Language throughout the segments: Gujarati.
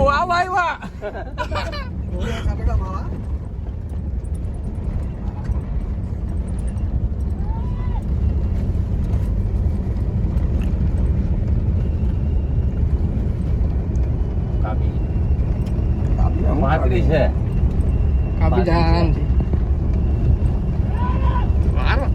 વાહ ભાઈ વાહ માત્રી છે કાપી જા આરામથી મારો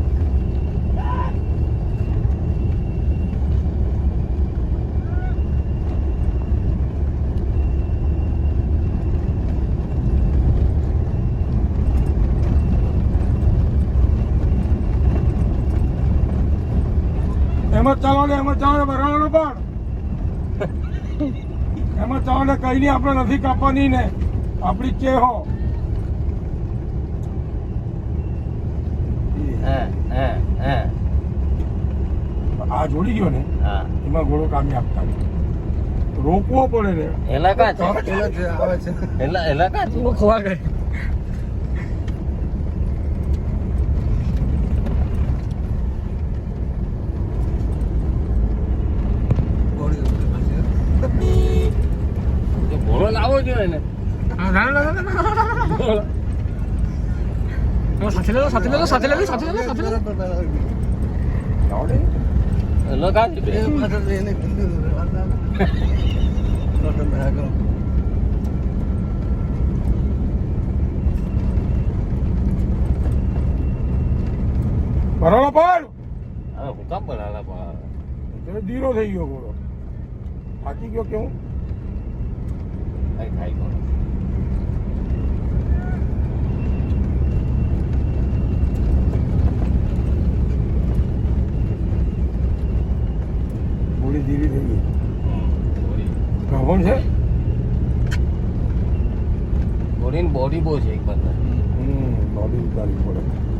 એમ જ ચાલો ને ભરવાનો પણ એમ જ ચાલો ને કઈ નહીં આપણે નથી કાપવાની ને આપણી ચે હો આ જોડી ગયો ને એમાં ઘોડો કામી આપતા રોકવો પડે ને એલા કા છે આવે છે એલા કા છે ખોવા ગઈ ઘોડો લાવવો જોઈએ ને ના સાથે લેલો આવડે એલા કા છે બે ભરવાનો પણ હવે હું કામ બનાલા પા ધીરો થઈ ગયો ઘોડો થાકી ગયો કેવું કઈ થાય કોણ ઘોડી ધીરી થઈ ગઈ ગાભણ છે બોડી બહુ છે એક બંદા બોડી ઉતારવી પડે